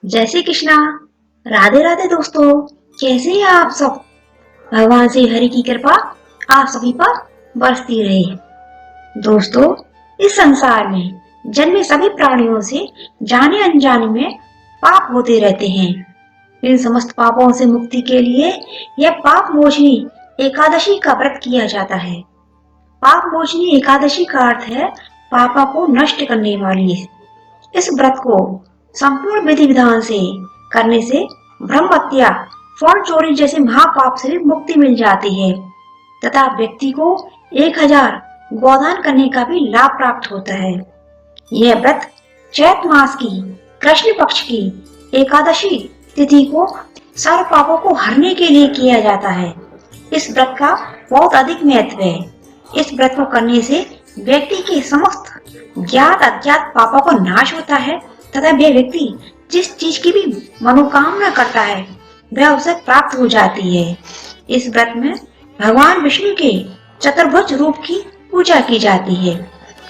जय श्री कृष्णा। राधे राधे दोस्तों। कैसे हैं आप सब? भगवान से हरि की कृपा आप सभी पर बरसती रहे। दोस्तों, इस संसार में जन्मे सभी प्राणियों से जाने अनजाने में पाप होते रहते हैं। इन समस्त पापों से मुक्ति के लिए यह पाप मोचनी एकादशी का व्रत किया जाता है। पाप मोचनी एकादशी का अर्थ है पापों को नष्ट करने वाली। इस व्रत को संपूर्ण विधि विधान से करने से ब्रह्म हत्या, स्वर्ण चोरी जैसे महापाप से मुक्ति मिल जाती है तथा व्यक्ति को 1000 गोदान करने का भी लाभ प्राप्त होता है। यह व्रत चैत मास की कृष्ण पक्ष की एकादशी तिथि को सर्व पापों को हरने के लिए किया जाता है। इस व्रत का बहुत अधिक महत्व है। इस व्रत को करने से व्यक्ति के समस्त ज्ञात अज्ञात पापों का नाश होता है तथा वह व्यक्ति जिस चीज की भी मनोकामना करता है वह उसे प्राप्त हो जाती है। इस व्रत में भगवान विष्णु के चतुर्भुज रूप की पूजा की जाती है।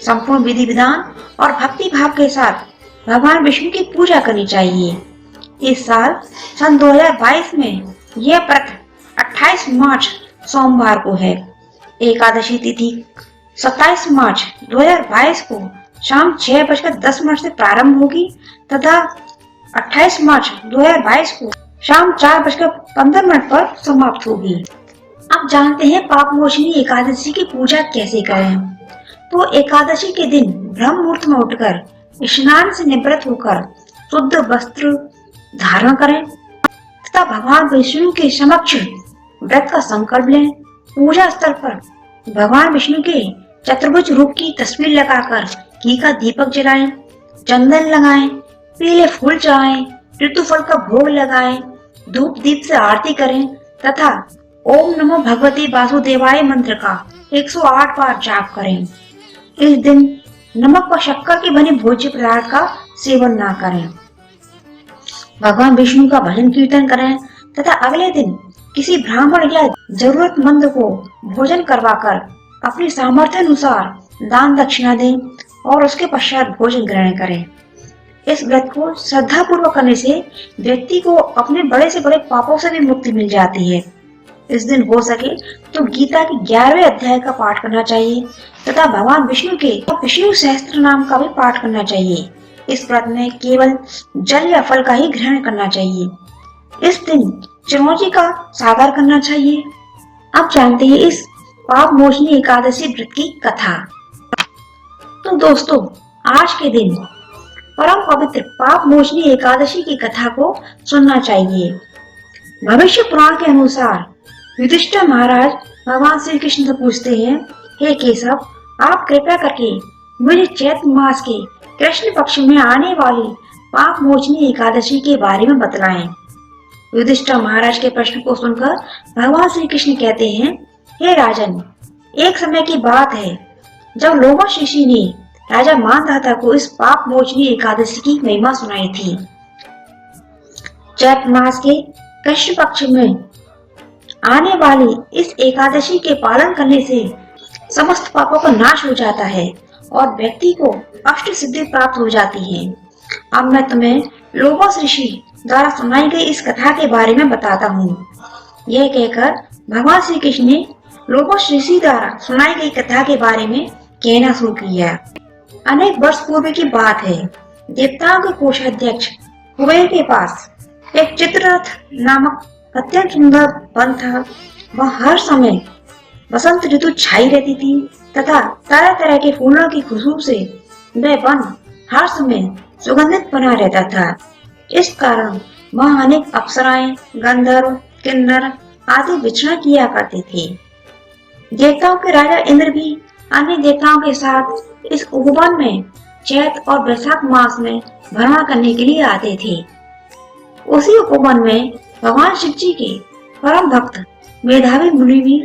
संपूर्ण विधि विधान और भक्ति भाव के साथ भगवान विष्णु की पूजा करनी चाहिए। इस साल सन 2022 में यह व्रत 28 मार्च सोमवार को है। एकादशी तिथि 27 मार्च 2022 को शाम 6:10 से प्रारंभ होगी तथा 28 मार्च 2022 को शाम 4:15 पर समाप्त होगी। अब जानते हैं पाप मोचनी एकादशी की पूजा कैसे करें। तो एकादशी के दिन ब्रह्म मुहूर्त में उठकर स्नान से निवृत्त होकर शुद्ध वस्त्र धारण करें तथा भगवान विष्णु के समक्ष व्रत का संकल्प लें। पूजा स्थल पर भगवान विष्णु के चतुर्भुज रूप की तस्वीर लगाकर घी का दीपक जलाएं, चंदन लगाएं, पीले फूल चढ़ाएं, ऋतुफल का भोग लगाएं, धूप दीप से आरती करें तथा ओम नमो भगवते वासुदेवाय मंत्र का 108 बार जाप करें। इस दिन नमक व शक्कर के बने भोज्य पदार्थ का सेवन ना करें। भगवान विष्णु का भजन कीर्तन करें तथा अगले दिन किसी ब्राह्मण या जरूरतमंद को भोजन करवाकर अपनी सामर्थ्य अनुसार दान दक्षिणा दें और उसके पश्चात भोजन ग्रहण करें। इस व्रत को श्रद्धा पूर्वक करने से व्यक्ति को अपने बड़े से बड़े पापों से भी मुक्ति मिल जाती है। इस दिन हो सके तो गीता के 11वें अध्याय का पाठ करना चाहिए तथा भगवान विष्णु के विष्णु सहस्त्र नाम का भी पाठ करना चाहिए। इस व्रत में केवल जल या फल का ही ग्रहण करना चाहिए। इस दिन चिरौंजी का सागर करना चाहिए। अब जानते हैं इस पाप मोचनी एकादशी व्रत की कथा। तो दोस्तों, आज के दिन परम पवित्र पाप मोचनी एकादशी की कथा को सुनना चाहिए। भविष्य पुराण के अनुसार युधिष्ठिर महाराज भगवान श्री कृष्ण से पूछते हैं, हे केशव, आप कृपया करके मुझे चैत मास के कृष्ण पक्ष में आने वाली पाप मोचनी एकादशी के बारे में बतलाएं। युधिष्ठिर महाराज के प्रश्न को सुनकर भगवान श्री कृष्ण कहते हैं, हे राजन, एक समय की बात है जब लोमश ऋषि ने राजा मानधाता को इस पाप मोचनी एकादशी की महिमा सुनाई थी। चैत मास के कृष्ण पक्ष में आने वाली इस एकादशी के पालन करने से समस्त पापों का नाश हो जाता है और व्यक्ति को अष्ट सिद्धि प्राप्त हो जाती है। अब मैं तुम्हें लोमश ऋषि द्वारा सुनाई गई इस कथा के बारे में बताता हूँ। यह कहकर भगवान श्री कृष्ण ने लोमश ऋषि द्वारा सुनाई गई कथा के बारे में कहना शुरू किया। अनेक वर्ष पूर्व की बात है। देवताओं के कोषाध्यक्ष कुबेर के पास एक चित्ररथ नामक अत्यंत सुंदर वन था। वह हर समय बसंत ऋतु छाई रहती थी तथा तरह तरह के फूलों की खुशबू से वह वन हर समय सुगंधित बना रहता था। इस कारण वहाँ अनेक अप्सराएं, गंधर्व, किन्नर आदि विचरण किया करते थे। देवताओं के राजा इंद्र भी अन्य देवताओं के साथ इस उपवन में चैत और वैशाख मास में भ्रमण करने के लिए आते थे। उसी उपवन में भगवान शिव जी के परम भक्त मेधावी मुनि भी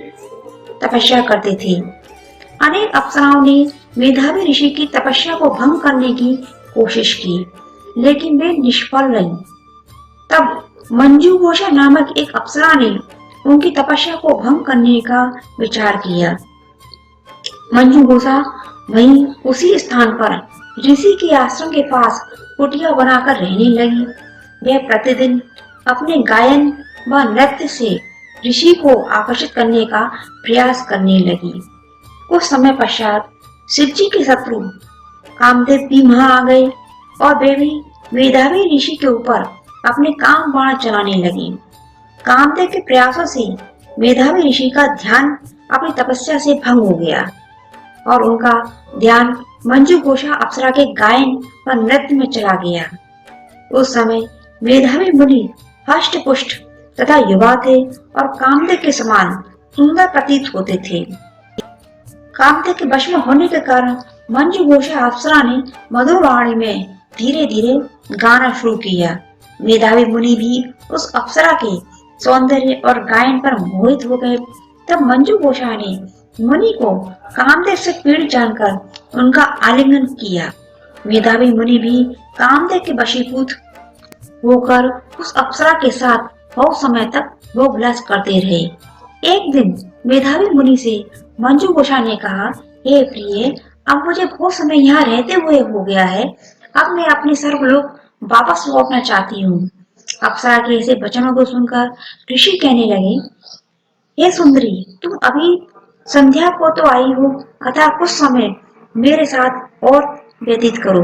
तपस्या करते थे। अनेक अप्सराओं ने मेधावी ऋषि की तपस्या को भंग करने की कोशिश की, लेकिन वे निष्फल रही। तब मंजू घोषा नामक एक अप्सरा ने उनकी तपस्या को भंग करने का विचार किया। मंजू घोषा वहीं उसी स्थान पर ऋषि के आश्रम के पास कुटिया बनाकर रहने लगी। वह प्रतिदिन अपने गायन व नृत्य से ऋषि को आकर्षित करने का प्रयास करने लगी। कुछ समय पश्चात शिव जी के शत्रु कामदेव भी वहां आ गए और वे भी मेधावी ऋषि के ऊपर अपने काम बाण चलाने लगे। कामदेव के प्रयासों से मेधावी ऋषि का ध्यान अपनी तपस्या से भंग हो गया और उनका ध्यान मंजू घोषा अप्सरा के गायन व नृत्य में चला गया। उस समय मेधावी मुनि हष्ट पुष्ट तथा युवा थे और कामदेव के समान सुंदर प्रतीत होते थे। कामदेव के वश में होने के कारण मंजू घोषा अप्सरा ने मधुर वाणी में धीरे धीरे गाना शुरू किया। मेधावी मुनि भी उस अप्सरा के सौंदर्य और गायन पर मोहित हो गए। तब मंजू घोषा ने मुनि को कामदेव से पीड़ित जानकर उनका आलिंगन किया। मेधावी मुनि भी कामदेव के वशीभूत होकर उस अप्सरा के साथ बहुत समय तक भोग विलास करते रहे। एक दिन मेधावी मुनि से मंजू घोषा ने कहा, हे प्रिय, अब मुझे बहुत समय यहाँ रहते हुए हो गया है। अब मैं अपने स्वर्गलोक वापस लौटना चाहती हूँ। अप्सरा के ऐसे वचनों को सुनकर ऋषि कहने लगे, हे सुंदरी, तुम अभी संध्या को तो आई हो, अतः कुछ समय मेरे साथ और व्यतीत करो।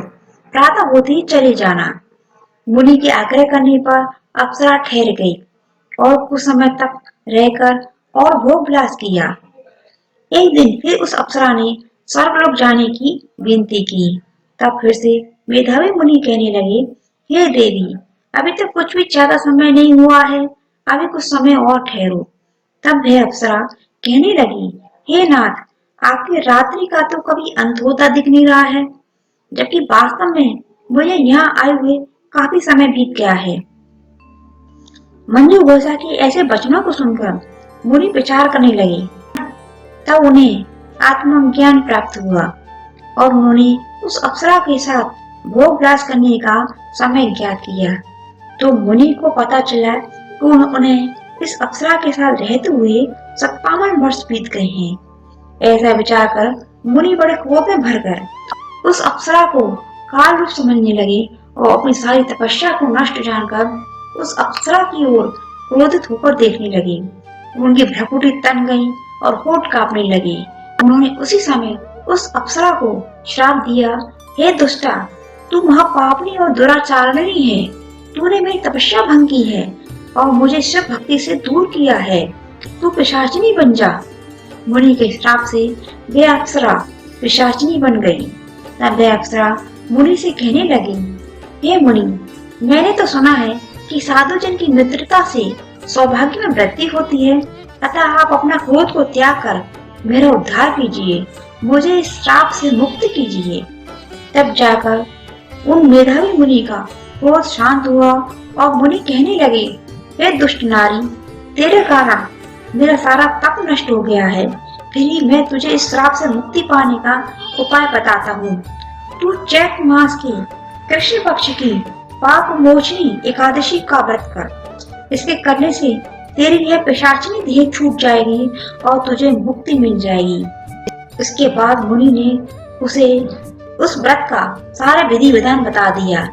प्रातः होते ही चले जाना। मुनि के आग्रह करने पर अप्सरा ठहर गई और कुछ समय तक रहकर और भोग विलास किया। एक दिन फिर उस अप्सरा ने स्वर्गलोक जाने की विनती की। तब फिर से मेधावी मुनि कहने लगे, हे देवी, अभी तक कुछ भी ज्यादा समय नहीं हुआ है, अभी कुछ समय और ठहरो। तब वह अप्सरा कहने लगी, हे नाथ, आपकी रात्रि का तो कभी अंत होता दिख नहीं रहा है, जबकि वास्तव में मुझे यहाँ आए हुए काफी समय बीत गया है। मंजू घोषा के ऐसे वचनों को सुनकर मुनि विचार करने लगे। तब उन्हें आत्मज्ञान प्राप्त हुआ और उन्होंने उस अप्सरा के साथ भोग विलास करने का समय ज्ञात किया। तो मुनि को पता चला कि उन्हें इस अप्सरा के साथ रहते हुए 57 वर्ष बीत गए हैं। ऐसा विचार कर मुनि बड़े क्रोध में भरकर उस अप्सरा को काल रूप समझने लगे और अपनी सारी तपस्या को नष्ट जानकर उस अप्सरा की ओर क्रोधित होकर देखने लगे। उनकी भ्रुकुटी तन गई और होठ कांपने लगे। उन्होंने उसी समय उस अप्सरा को श्राप दिया, हे दुष्टा, तू महापापनी और दुराचारणी है। तूने मेरी तपस्या भंग की है और मुझे शिव भक्ति से दूर किया है। तू पिशाचिनी बन जा। मुनि के श्राप से वह अप्सरा पिशाचिनी बन गई। तब वह अप्सरा मुनि से कहने लगी, हे मुनि, मैंने तो सुना है कि साधुजन की मित्रता से सौभाग्य में वृद्धि होती है, अतः आप अपना क्रोध को त्याग कर मेरा उद्धार कीजिए, मुझे इस श्राप से मुक्त कीजिए। तब जाकर उन मेधावी मुनि का क्रोध शांत हुआ और मुनि कहने लगे, हे दुष्ट नारी, तेरे कारण मेरा सारा तप नष्ट हो गया है, फिर ही मैं तुझे इस श्राप से मुक्ति पाने का उपाय बताता हूँ। तू चैत मास की कृष्ण पक्ष की पाप मोचनी एकादशी का व्रत कर। इसके करने से तेरी यह पिशाचिनी देह छूट जाएगी और तुझे मुक्ति मिल जाएगी। इसके बाद मुनि ने उसे उस व्रत का सारा विधि विधान बता दिया।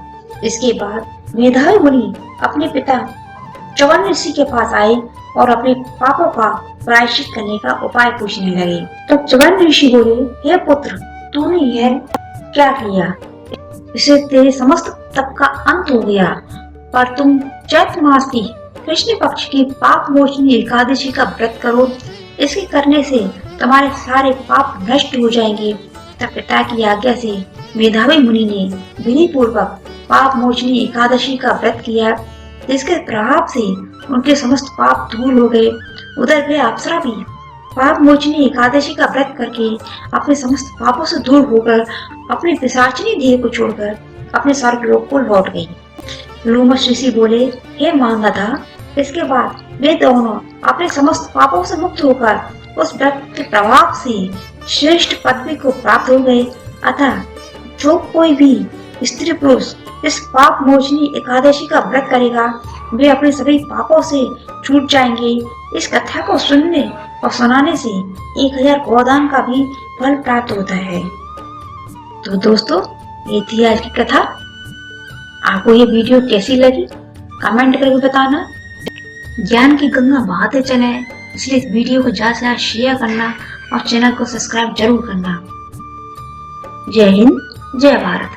इसके बाद मेधावी मुनि अपने पिता च्यवन ऋषि के पास आए और अपने पापों का प्रायश्चित करने का उपाय पूछने लगे। तो च्यवन ऋषि बोले, हे पुत्र, तूने यह क्या किया? इससे तेरे समस्त तप का अंत हो गया, पर तुम चैत्र मास की कृष्ण पक्ष की पाप मोचनी एकादशी का व्रत करो। इसके करने से तुम्हारे सारे पाप नष्ट हो जाएंगे। तब पिता की आज्ञा से मेधावी मुनि ने विधि पूर्वक पाप मोचनी एकादशी का व्रत किया, जिसके प्रभाव से उनके समस्त पाप दूर हो गए। उधर वह अप्सरा भी पाप मोचनी एकादशी का व्रत करके अपने समस्त पापों से दूर होकर अपने पिशाचिनी देह को छोड़कर अपने स्वर्गलोक को लौट गई। लोमश ऋषि बोले, हे मांगधा, इसके बाद वे दोनों अपने समस्त पापों से मुक्त होकर उस व्रत के प्रभाव से श्रेष्ठ पदवी को प्राप्त हो गए। अतः जो कोई भी स्त्री पुरुष इस पाप मोचनी एकादशी का व्रत करेगा, वे अपने सभी पापों से छूट जाएंगे। इस कथा को सुनने और सुनाने से 1000 गोदान का भी फल प्राप्त होता है। तो दोस्तों, ये थी आज की कथा। आपको ये वीडियो कैसी लगी कमेंट करके बताना। ज्ञान की गंगा बहाते चले, इसलिए इस वीडियो को ज्यादा से ज्यादा शेयर करना और चैनल को सब्सक्राइब जरूर करना। जय हिंद, जय भारत।